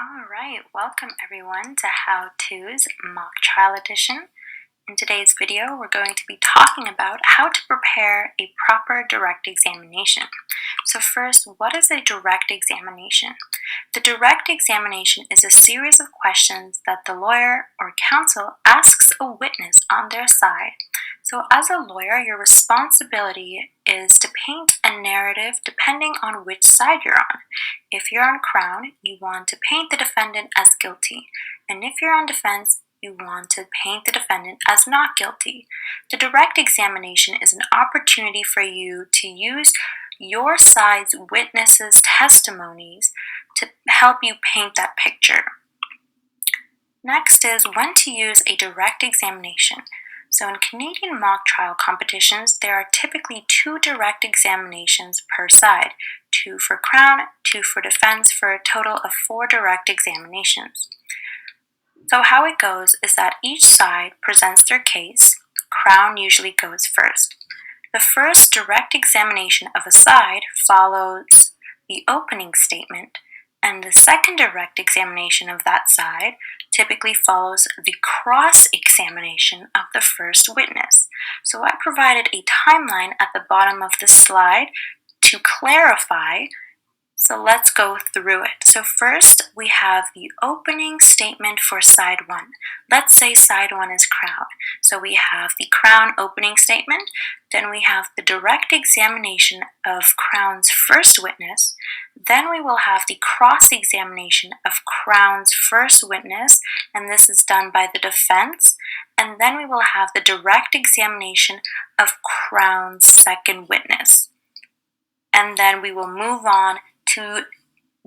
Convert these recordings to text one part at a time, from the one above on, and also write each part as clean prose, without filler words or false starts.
All right, welcome everyone to How To's Mock Trial Edition. In today's video, we're going to be talking about how to prepare a proper direct examination. So first, what is a direct examination? The direct examination is a series of questions that the lawyer or counsel asks a witness on their side. So as a lawyer, your responsibility is to paint a narrative depending on which side you're on. If you're on Crown, you want to paint the defendant as guilty, and if you're on defense, you want to paint the defendant as not guilty. The direct examination is an opportunity for you to use your side's witnesses' testimonies to help you paint that picture. Next is when to use a direct examination. So in Canadian mock trial competitions, there are typically 2 direct examinations per side, 2 for Crown, 2 for defense, for a total of 4 direct examinations. So how it goes is that each side presents their case. Crown usually goes first. The first direct examination of a side follows the opening statement, and the second direct examination of that side typically follows the cross-examination of the first witness. So I provided a timeline at the bottom of the slide to clarify. So let's go through it. So first, we have the opening statement for side 1. Let's say side 1 is Crown. So we have the Crown opening statement, then we have the direct examination of Crown's first witness, then we will have the cross-examination of Crown's first witness, and this is done by the defense, and then we will have the direct examination of Crown's second witness. And then we will move on to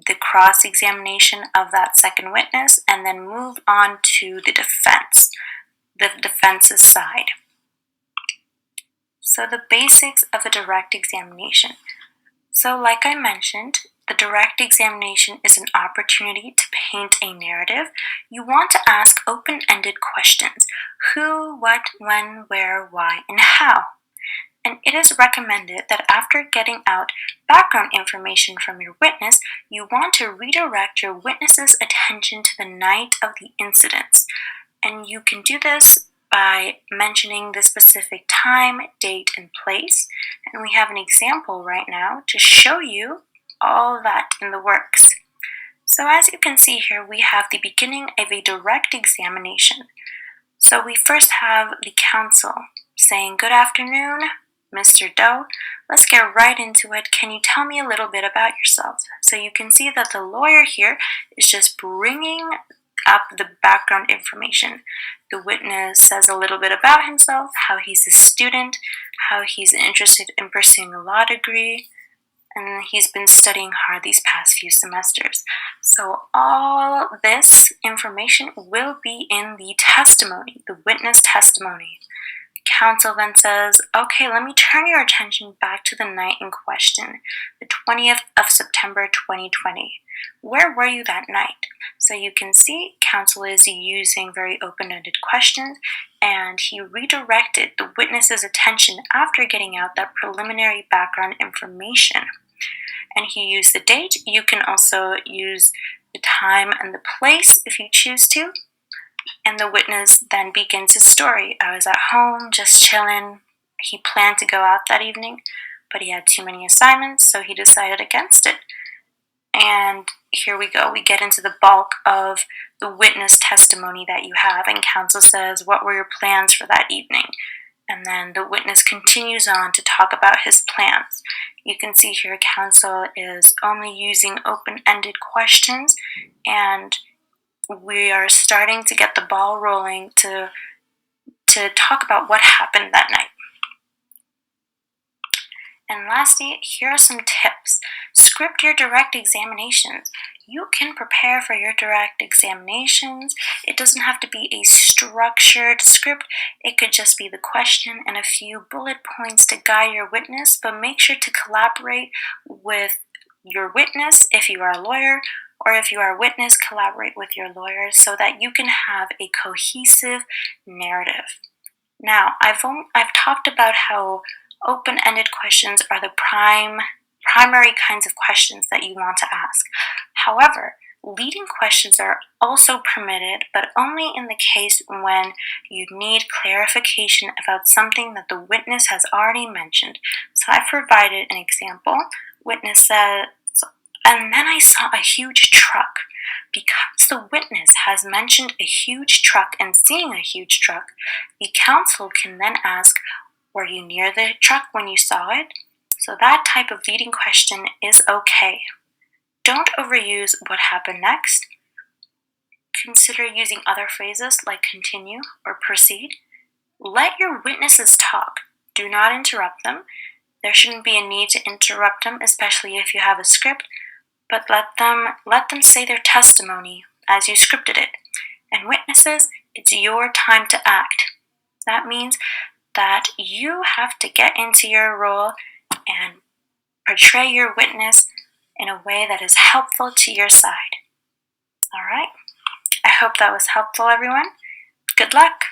the cross-examination of that second witness, and then move on to the defense's side. So the basics of a direct examination. So like I mentioned, the direct examination is an opportunity to paint a narrative. You want to ask open-ended questions: who, what, when, where, why, and how. And it is recommended that after getting out background information from your witness, you want to redirect your witness's attention to the night of the incidents. And you can do this by mentioning the specific time, date, and place. And we have an example right now to show you all that in the works. So as you can see here, we have the beginning of a direct examination. So we first have the counsel saying, "Good afternoon, Mr. Doe, let's get right into it. Can you tell me a little bit about yourself?" So you can see that the lawyer here is just bringing up the background information. The witness says a little bit about himself, how he's a student, how he's interested in pursuing a law degree, and he's been studying hard these past few semesters. So all this information will be in the testimony, the witness testimony. Counsel then says, "Okay, let me turn your attention back to the night in question, the 20th of September 2020. Where were you that night?" So you can see counsel is using very open-ended questions, and he redirected the witness's attention after getting out that preliminary background information. And he used the date. You can also use the time and the place if you choose to. And the witness then begins his story. "I was at home, just chilling." He planned to go out that evening, but he had too many assignments, so he decided against it. And here we go. We get into the bulk of the witness testimony that you have, and counsel says, "What were your plans for that evening?" And then the witness continues on to talk about his plans. You can see here counsel is only using open-ended questions, and we are starting to get the ball rolling to talk about what happened that night. And lastly, here are some tips. Script your direct examinations. You can prepare for your direct examinations. It doesn't have to be a structured script. It could just be the question and a few bullet points to guide your witness, but make sure to collaborate with your witness if you are a lawyer, or if you are a witness, collaborate with your lawyer so that you can have a cohesive narrative. Now, I've talked about how open-ended questions are the primary kinds of questions that you want to ask. However, Leading questions are also permitted, but only in the case when you need clarification about something that the witness has already mentioned. So I provided an example. Witness says, and then I saw a huge truck. Because the witness has mentioned a huge truck and seeing a huge truck, the counsel can then ask, were you near the truck when you saw it? So that type of leading question is okay. Don't overuse what happened next. Consider using other phrases like continue or proceed. Let your witnesses talk. Do not interrupt them. There shouldn't be a need to interrupt them, especially if you have a script, but let them say their testimony as you scripted it. And witnesses, it's your time to act. That means that you have to get into your role and portray your witness in a way that is helpful to your side. All right? I hope that was helpful, everyone. Good luck.